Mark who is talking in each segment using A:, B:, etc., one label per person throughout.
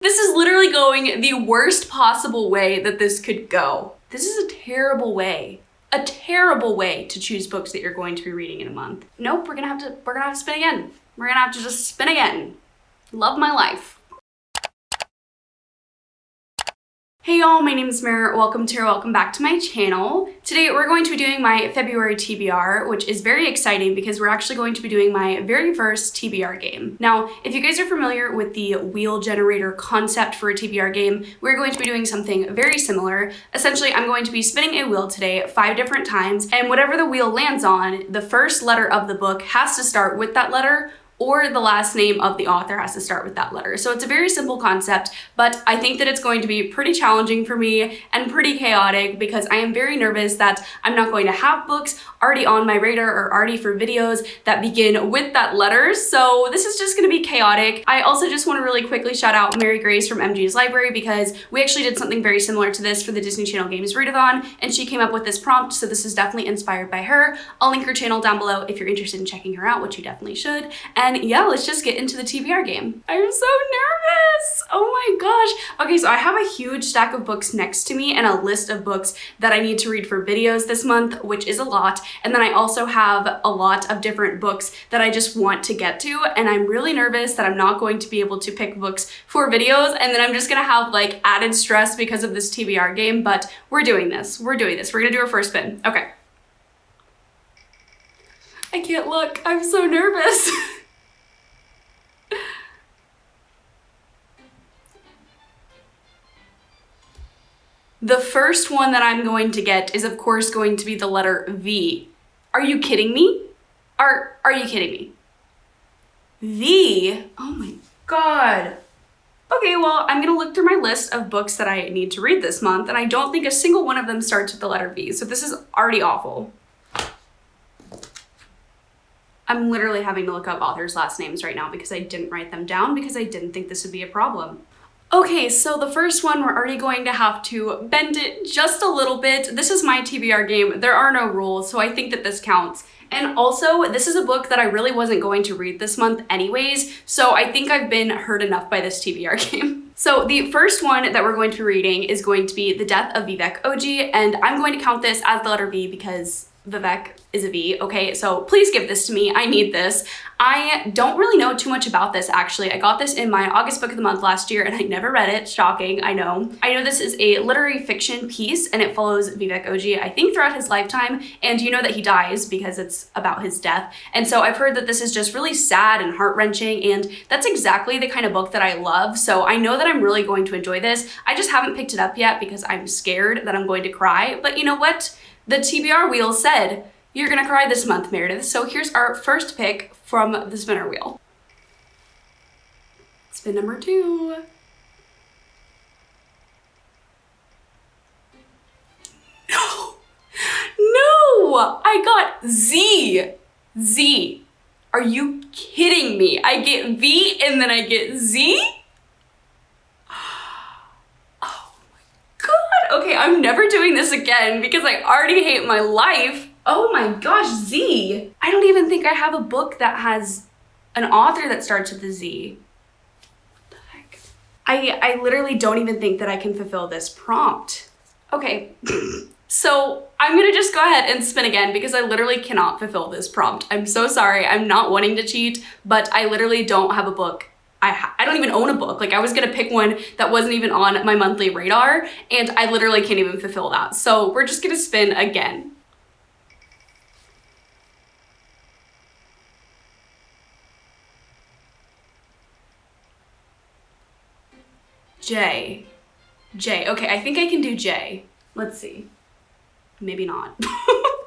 A: This is literally going the worst possible way that this could go. This is a terrible way to choose books that you're going to be reading in a month. Nope, we're gonna have to spin again. We're gonna have to just spin again. Love my life. Hey y'all, my name is Mare. Welcome back to my channel. Today we're going to be doing my February TBR, which is very exciting because we're actually going to be doing my very first TBR game. Now, if you guys are familiar with the wheel generator concept for a TBR game, we're going to be doing something very similar. Essentially, I'm going to be spinning a wheel today 5 different times, and whatever the wheel lands on, the first letter of the book has to start with that letter, or the last name of the author has to start with that letter. So it's a very simple concept, but I think that it's going to be pretty challenging for me and pretty chaotic because I am very nervous that I'm not going to have books already on my radar or already for videos that begin with that letter. So this is just gonna be chaotic. I also just wanna really quickly shout out Mary Grace from MG's Library because we actually did something very similar to this for the Disney Channel Games Readathon, and she came up with this prompt, so this is definitely inspired by her. I'll link her channel down below if you're interested in checking her out, which you definitely should. And yeah, let's just get into the TBR game. I'm so nervous. Oh my gosh. Okay, so I have a huge stack of books next to me and a list of books that I need to read for videos this month, which is a lot. And then I also have a lot of different books that I just want to get to. And I'm really nervous that I'm not going to be able to pick books for videos. And then I'm just gonna have like added stress because of this TBR game, but we're doing this. We're gonna do our first spin. Okay. I can't look. I'm so nervous. The first one that I'm going to get is of course going to be the letter V. Are you kidding me? Are you kidding me? V? Oh my God. Okay, well, I'm gonna look through my list of books that I need to read this month, and I don't think a single one of them starts with the letter V, so this is already awful. I'm literally having to look up authors' last names right now because I didn't write them down because I didn't think this would be a problem. Okay, so the first one, we're already going to have to bend it just a little bit. This is my TBR game. There are no rules, so I think that this counts. And also, this is a book that I really wasn't going to read this month anyways, so I think I've been hurt enough by this TBR game. So the first one that we're going to be reading is going to be The Death of Vivek Oji, and I'm going to count this as the letter V because Vivek is a V, okay? So please give this to me, I need this. I don't really know too much about this actually. I got this in my August book of the month last year and I never read it, shocking, I know. I know this is a literary fiction piece and it follows Vivek Oji, I think throughout his lifetime, and you know that he dies because it's about his death. And so I've heard that this is just really sad and heart-wrenching, and that's exactly the kind of book that I love. So I know that I'm really going to enjoy this. I just haven't picked it up yet because I'm scared that I'm going to cry, but you know what? The TBR wheel said, you're gonna cry this month, Meredith. So here's our first pick from the spinner wheel. Spin number 2. No, I got Z. Z. Are you kidding me? I get V and then I get Z? Okay, I'm never doing this again because I already hate my life. Oh my gosh, Z. I don't even think I have a book that has an author that starts with a Z. What the heck? I literally don't even think that I can fulfill this prompt. Okay, so I'm gonna just go ahead and spin again because I literally cannot fulfill this prompt. I'm so sorry, I'm not wanting to cheat, but I literally don't have a book. I don't even own a book. Like, I was gonna pick one that wasn't even on my monthly radar, and I literally can't even fulfill that. So we're just gonna spin again. J. Okay, I think I can do J. Let's see. Maybe not.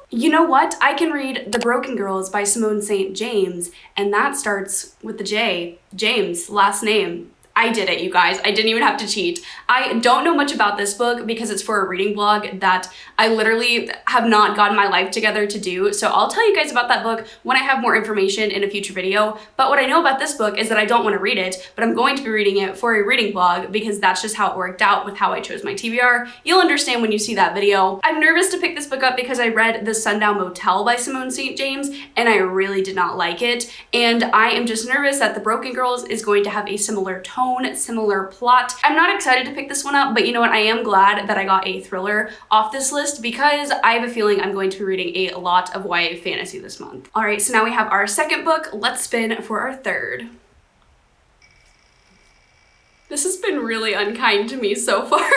A: You know what? I can read The Broken Girls by Simone St. James, and that starts with the J. James, last name. I did it, you guys. I didn't even have to cheat. I don't know much about this book because it's for a reading blog that I literally have not gotten my life together to do. So I'll tell you guys about that book when I have more information in a future video. But what I know about this book is that I don't want to read it, but I'm going to be reading it for a reading blog because that's just how it worked out with how I chose my TBR. You'll understand when you see that video. I'm nervous to pick this book up because I read The Sundown Motel by Simone St. James and I really did not like it. And I am just nervous that The Broken Girls is going to have a similar tone tone, similar plot. I'm not excited to pick this one up, but you know what? I am glad that I got a thriller off this list because I have a feeling I'm going to be reading a lot of YA fantasy this month. All right, so now we have our second book. Let's spin for our third. This has been really unkind to me so far.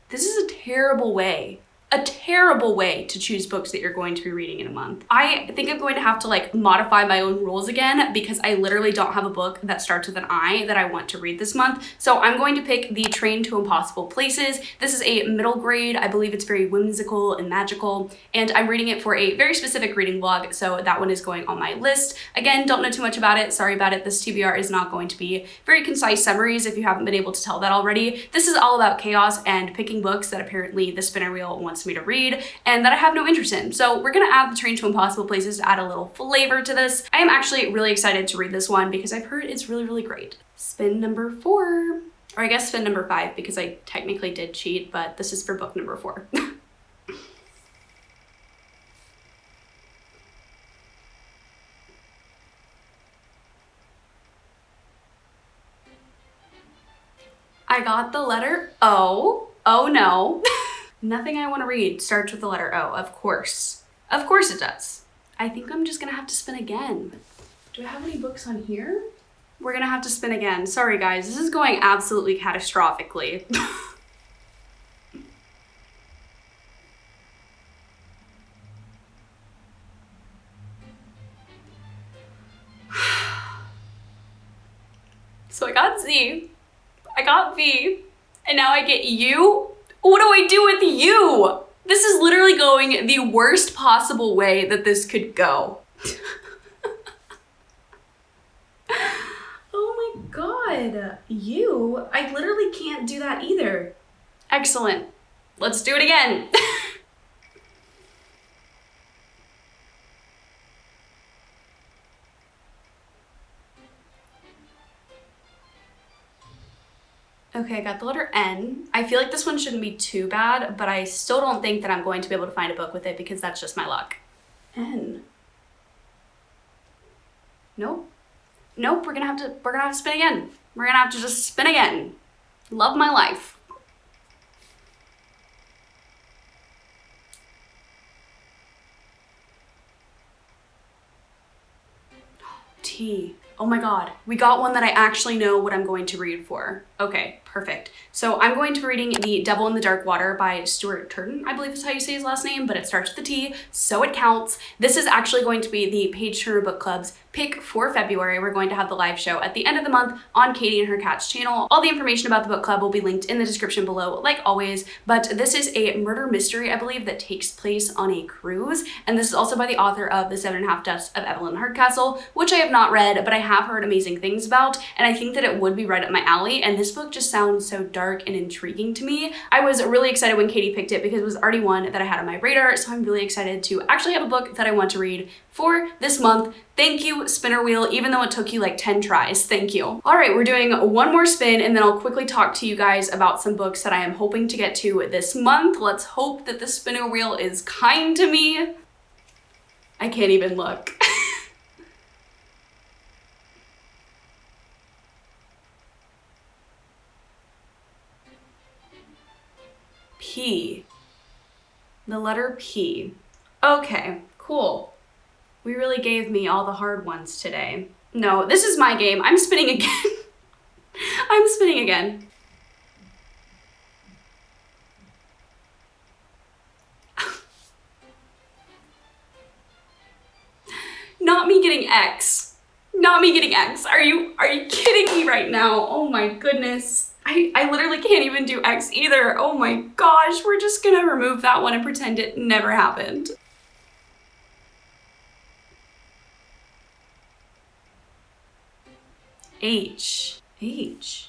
A: This is a terrible way to choose books that you're going to be reading in a month. I think I'm going to have to like modify my own rules again because I literally don't have a book that starts with an I that I want to read this month. So I'm going to pick The Train to Impossible Places. This is a middle grade. I believe it's very whimsical and magical, and I'm reading it for a very specific reading vlog, so that one is going on my list. Again, don't know too much about it. Sorry about it. This TBR is not going to be very concise summaries if you haven't been able to tell that already. This is all about chaos and picking books that apparently the spinner wheel wants me to read and that I have no interest in. So we're gonna add The Train to Impossible Places to add a little flavor to this. I am actually really excited to read this one because I've heard it's really, really great. Spin number 4, or I guess spin number 5 because I technically did cheat, but this is for book number 4. I got the letter O. Oh no. Nothing I want to read starts with the letter O, of course. Of course it does. I think I'm just gonna have to spin again. Do I have any books on here? We're gonna have to spin again. Sorry guys, this is going absolutely catastrophically. So I got Z, I got V, and now I get U? What do I do with U? This is literally going the worst possible way that this could go. Oh my god, U? I literally can't do that either. Excellent. Let's do it again. Okay, I got the letter N. I feel like this one shouldn't be too bad, but I still don't think that I'm going to be able to find a book with it because that's just my luck. N. Nope. Nope, we're gonna have to spin again. We're gonna have to just spin again. Love my life. T. Oh my god, we got one that I actually know what I'm going to read for. Okay, perfect. So I'm going to be reading The Devil in the Dark Water by Stuart Turton, I believe is how you say his last name, but it starts with a T, so it counts. This is actually going to be the Page Turner Book Club's pick for February. We're going to have the live show at the end of the month on Catie and her cat's channel. All the information about the book club will be linked in the description below, like always, but this is a murder mystery, I believe, that takes place on a cruise, and this is also by the author of The 7.5 Deaths of Evelyn Hardcastle, which I have not read, but I have heard amazing things about, and I think that it would be right up my alley, and this book just sounds so dark and intriguing to me. I was really excited when Catie picked it because it was already one that I had on my radar, so I'm really excited to actually have a book that I want to read for this month. Thank you, spinner wheel, even though it took you like 10 tries, thank you. All right, we're doing one more spin and then I'll quickly talk to you guys about some books that I am hoping to get to this month. Let's hope that the spinner wheel is kind to me. I can't even look. P. The letter P. Okay, cool. We really gave me all the hard ones today. No, this is my game. I'm spinning again. I'm spinning again. Not me getting X. Not me getting X. Are you kidding me right now? Oh my goodness. I literally can't even do X either. Oh my gosh, we're just gonna remove that one and pretend it never happened. H. H.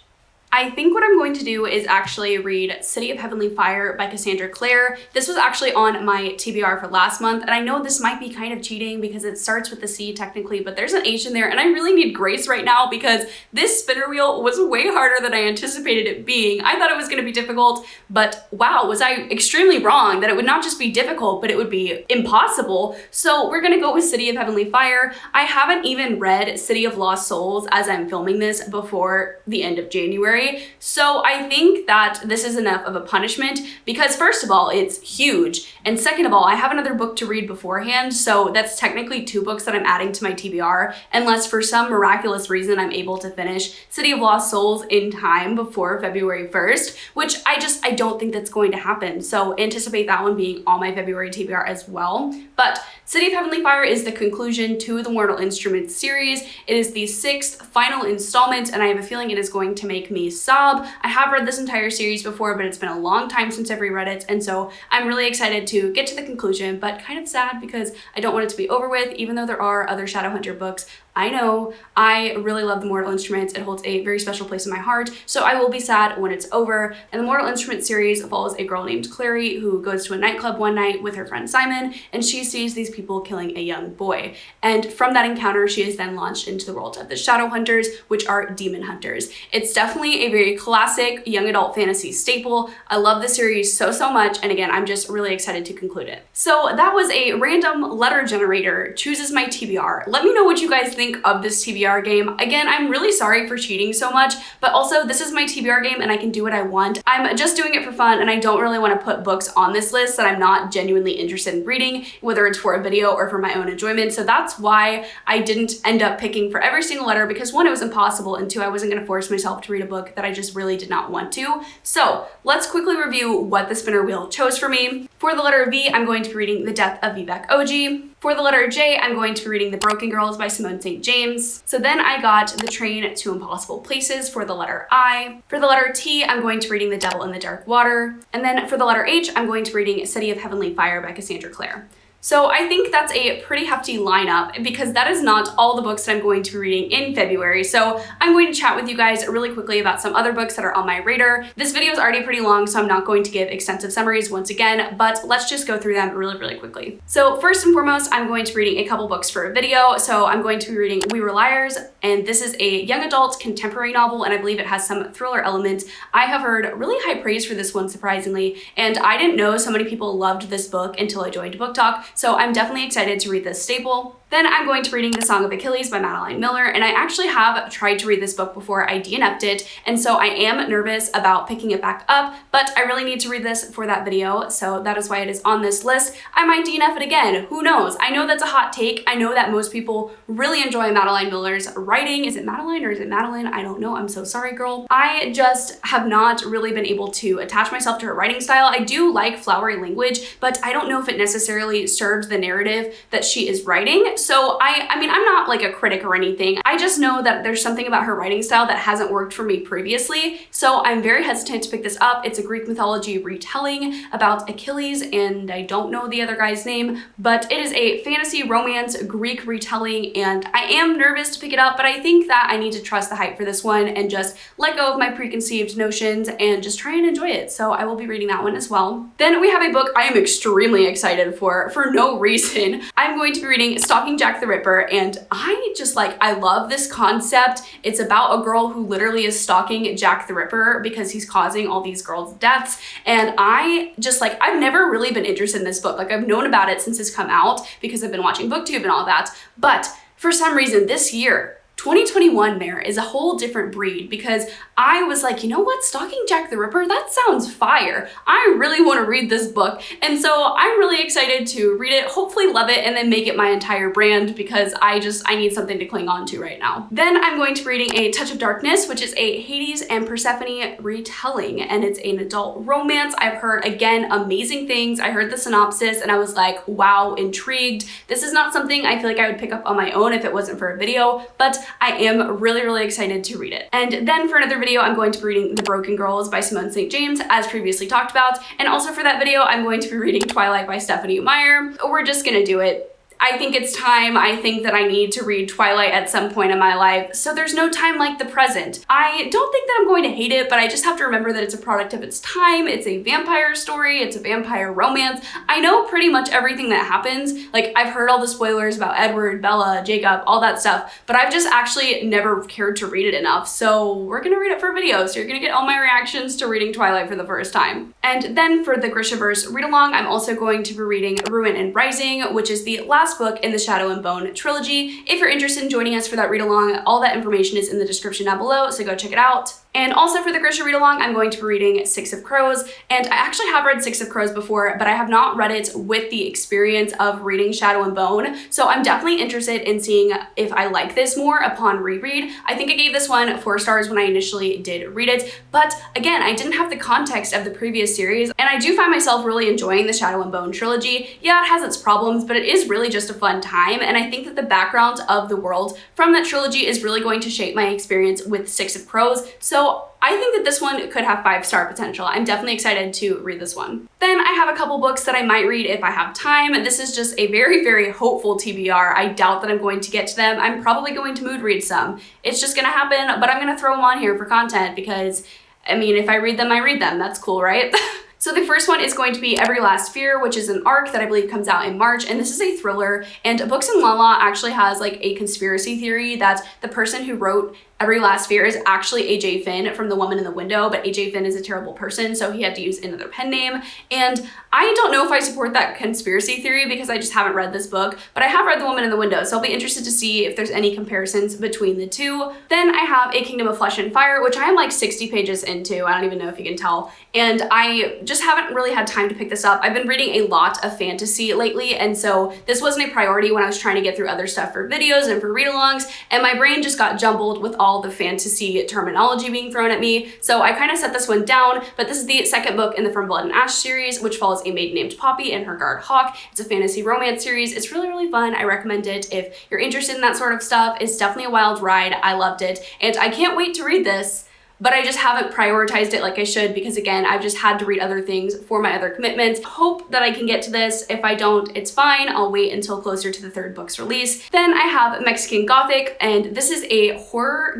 A: I think what I'm going to do is actually read City of Heavenly Fire by Cassandra Clare. This was actually on my TBR for last month, and I know this might be kind of cheating because it starts with the C technically, but there's an H in there, and I really need grace right now because this spinner wheel was way harder than I anticipated it being. I thought it was going to be difficult, but wow, was I extremely wrong that it would not just be difficult, but it would be impossible. So we're going to go with City of Heavenly Fire. I haven't even read City of Lost Souls as I'm filming this before the end of January. So I think that this is enough of a punishment because first of all, it's huge. And second of all, I have another book to read beforehand. So that's technically 2 books that I'm adding to my TBR, unless for some miraculous reason I'm able to finish City of Lost Souls in time before February 1st, which I don't think that's going to happen. So anticipate that one being on my February TBR as well. But City of Heavenly Fire is the conclusion to the Mortal Instruments series. It is the 6th final installment, and I have a feeling it is going to make me sob. I have read this entire series before, but it's been a long time since I've reread it, and so I'm really excited to get to the conclusion, but kind of sad because I don't want it to be over with, even though there are other Shadowhunter books. I know, I really love the Mortal Instruments. It holds a very special place in my heart, so I will be sad when it's over. And the Mortal Instruments series follows a girl named Clary who goes to a nightclub one night with her friend Simon, and she sees these people killing a young boy. And from that encounter, she is then launched into the world of the Shadowhunters, which are demon hunters. It's definitely a very classic young adult fantasy staple. I love the series so much, and again, I'm just really excited to conclude it. So that was a random letter generator chooses my TBR. Let me know what you guys think of this TBR game. Again, I'm really sorry for cheating so much, but also this is my TBR game and I can do what I want. I'm just doing it for fun and I don't really want to put books on this list that I'm not genuinely interested in reading, whether it's for a video or for my own enjoyment. So that's why I didn't end up picking for every single letter because 1, it was impossible, and 2, I wasn't going to force myself to read a book that I just really did not want to. So let's quickly review what the spinner wheel chose for me. For the letter V, I'm going to be reading The Death of Vivek Oji. For the letter J, I'm going to be reading The Broken Girls by Simone St. James. So then I got The Train to Impossible Places for the letter I. For the letter T, I'm going to be reading The Devil in the Dark Water. And then for the letter H, I'm going to be reading City of Heavenly Fire by Cassandra Clare. So I think that's a pretty hefty lineup because that is not all the books that I'm going to be reading in February. So I'm going to chat with you guys really quickly about some other books that are on my radar. This video is already pretty long, so I'm not going to give extensive summaries once again, but let's just go through them really quickly. So first and foremost, I'm going to be reading a couple books for a video. So I'm going to be reading We Were Liars, and this is a young adult contemporary novel, and I believe it has some thriller elements. I have heard really high praise for this one, surprisingly, and I didn't know so many people loved this book until I joined Book Talk. So I'm definitely excited to read this staple. Then I'm going to be reading The Song of Achilles by Madeline Miller, and I actually have tried to read this book before I DNF'd it, and so I am nervous about picking it back up, but I really need to read this for that video, so that is why it is on this list. I might DNF it again, who knows? I know that's a hot take. I know that most people really enjoy Madeline Miller's writing. Is it Madeline or is it Madeline? I don't know. I'm so sorry, girl. I just have not really been able to attach myself to her writing style. I do like flowery language, but I don't know if it necessarily serves the narrative that she is writing. So I mean, I'm not like a critic or anything. I just know that there's something about her writing style that hasn't worked for me previously. So I'm very hesitant to pick this up. It's a Greek mythology retelling about Achilles, and I don't know the other guy's name, but it is a fantasy romance Greek retelling, and I am nervous to pick it up, but I think that I need to trust the hype for this one and just let go of my preconceived notions and just try and enjoy it. So I will be reading that one as well. Then we have a book I am extremely excited for no reason. I'm going to be reading Stalking Jack the Ripper, and I love this concept. It's about a girl who literally is stalking Jack the Ripper because he's causing all these girls' deaths, and I've never really been interested in this book. Like, I've known about it since it's come out because I've been watching BookTube and all that, but for some reason this year, 2021 there is a whole different breed because I was like, you know what, Stalking Jack the Ripper, that sounds fire. I really want to read this book. And so I'm really excited to read it, hopefully love it, and then make it my entire brand because I need something to cling on to right now. Then I'm going to be reading A Touch of Darkness, which is a Hades and Persephone retelling, and it's an adult romance. I've heard, again, amazing things. I heard the synopsis and I was like, wow, intrigued. This is not something I feel like I would pick up on my own if it wasn't for a video, but I am really excited to read it. And then for another video, I'm going to be reading The Broken Girls by Simone St. James, as previously talked about. And also for that video, I'm going to be reading Twilight by Stephanie Meyer. We're just gonna do it. I think it's time. I think that I need to read Twilight at some point in my life, so there's no time like the present. I don't think that I'm going to hate it, but I just have to remember that it's a product of its time. It's a vampire story, it's a vampire romance. I know pretty much everything that happens. Like, I've heard all the spoilers about Edward, Bella, Jacob, all that stuff, but I've just actually never cared to read it enough, so we're gonna read it for a video, so you're gonna get all my reactions to reading Twilight for the first time. And then for the Grishaverse read-along, I'm also going to be reading Ruin and Rising, which is the last book in the Shadow and Bone trilogy. If you're interested in joining us for that read-along, all that information is in the description down below, so go check it out. And also for the Grisha read-along, I'm going to be reading Six of Crows, and I actually have read Six of Crows before, but I have not read it with the experience of reading Shadow and Bone, so I'm definitely interested in seeing if I like this more upon reread. I think I gave this one 4 stars when I initially did read it, but again, I didn't have the context of the previous series, and I do find myself really enjoying the Shadow and Bone trilogy. Yeah, it has its problems, but it is really just a fun time, and I think that the background of the world from that trilogy is really going to shape my experience with Six of Crows, so I think that this one could have 5-star potential. I'm definitely excited to read this one. Then I have a couple books that I might read if I have time. This is just a very, very hopeful TBR. I doubt that I'm going to get to them. I'm probably going to mood read some. It's just gonna happen, but I'm gonna throw them on here for content because, I mean, if I read them, I read them. That's cool, right? So the first one is going to be Every Last Fear, which is an arc that I believe comes out in March, and this is a thriller, and Books and Lala actually has like a conspiracy theory that the person who wrote Every Last Fear is actually AJ Finn from The Woman in the Window, but AJ Finn is a terrible person, so he had to use another pen name. And I don't know if I support that conspiracy theory because I just haven't read this book, but I have read The Woman in the Window, so I'll be interested to see if there's any comparisons between the two. Then I have A Kingdom of Flesh and Fire, which I am like 60 pages into. I don't even know if you can tell. And I just haven't really had time to pick this up. I've been reading a lot of fantasy lately, and so this wasn't a priority when I was trying to get through other stuff for videos and for read-alongs, and my brain just got jumbled with all the fantasy terminology being thrown at me. So I kind of set this one down, but this is the second book in the From Blood and Ash series, which follows a maid named Poppy and her guard Hawk. It's a fantasy romance series. It's really, really fun. I recommend it if you're interested in that sort of stuff. It's definitely a wild ride. I loved it, and I can't wait to read this, but I just haven't prioritized it like I should because, again, I've just had to read other things for my other commitments. Hope that I can get to this. If I don't, it's fine. I'll wait until closer to the third book's release. Then I have Mexican Gothic, and this is a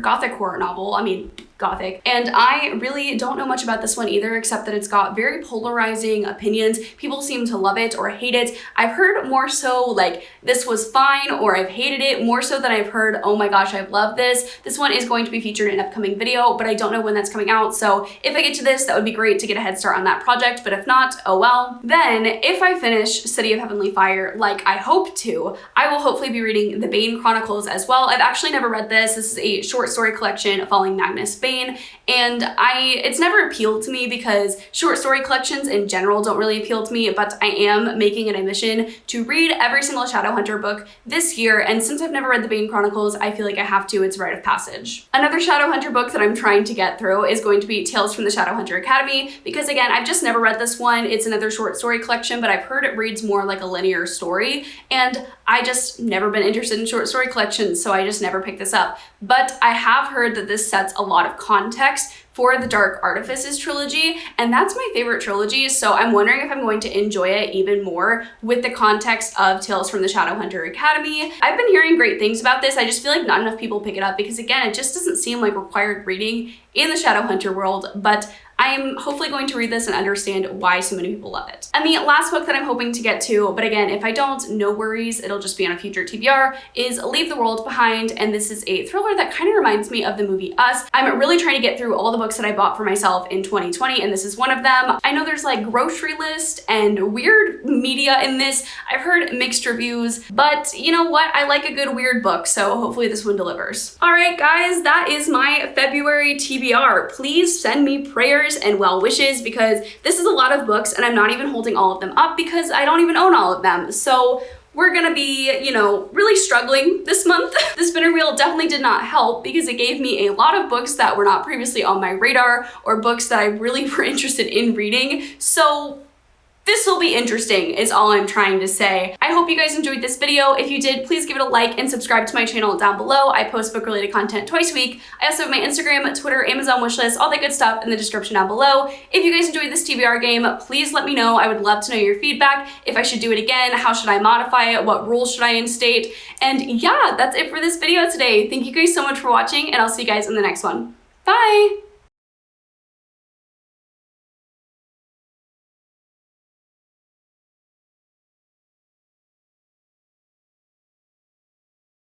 A: gothic horror novel. I mean, Gothic. And I really don't know much about this one either, except that it's got very polarizing opinions. People seem to love it or hate it. I've heard more so like this was fine or I've hated it, more so than I've heard, oh my gosh, I love this. This one is going to be featured in an upcoming video, but I don't know when that's coming out. So if I get to this, that would be great to get a head start on that project, but if not, oh well. Then if I finish City of Heavenly Fire like I hope to, I will hopefully be reading the Bane Chronicles as well. I've actually never read this. This is a short story collection following Magnus Bane, and it's never appealed to me because short story collections in general don't really appeal to me, but I am making it a mission to read every single Shadowhunter book this year, and since I've never read the Bane Chronicles, I feel like I have to. It's a rite of passage. Another Shadowhunter book that I'm trying to get through is going to be Tales from the Shadowhunter Academy, because again, I've just never read this one. It's another short story collection, but I've heard it reads more like a linear story, and I just never been interested in short story collections, so I just never picked this up. But I have heard that this sets a lot of context for the Dark Artifices trilogy, and that's my favorite trilogy, so I'm wondering if I'm going to enjoy it even more with the context of Tales from the Shadowhunter Academy. I've been hearing great things about this. I just feel like not enough people pick it up because, again, it just doesn't seem like required reading in the Shadowhunter world, but I'm hopefully going to read this and understand why so many people love it. And the last book that I'm hoping to get to, but again, if I don't, no worries, it'll just be on a future TBR, is Leave the World Behind, and this is a thriller that kind of reminds me of the movie Us. I'm really trying to get through all the books that I bought for myself in 2020, and this is one of them. I know there's like grocery list and weird media in this. I've heard mixed reviews, but you know what? I like a good weird book, so hopefully this one delivers. All right, guys, that is my February TBR. Please send me prayers and well wishes because this is a lot of books and I'm not even holding all of them up because I don't even own all of them. So we're gonna be, you know, really struggling this month. The spinner wheel definitely did not help because it gave me a lot of books that were not previously on my radar or books that I really were interested in reading. So This will be interesting is all I'm trying to say. I hope you guys enjoyed this video. If you did, please give it a like and subscribe to my channel down below. I post book-related content twice a week. I also have my Instagram, Twitter, Amazon wishlist, all that good stuff in the description down below. If you guys enjoyed this TBR game, please let me know. I would love to know your feedback. If I should do it again, how should I modify it? What rules should I instate? And yeah, that's it for this video today. Thank you guys so much for watching, and I'll see you guys in the next one. Bye!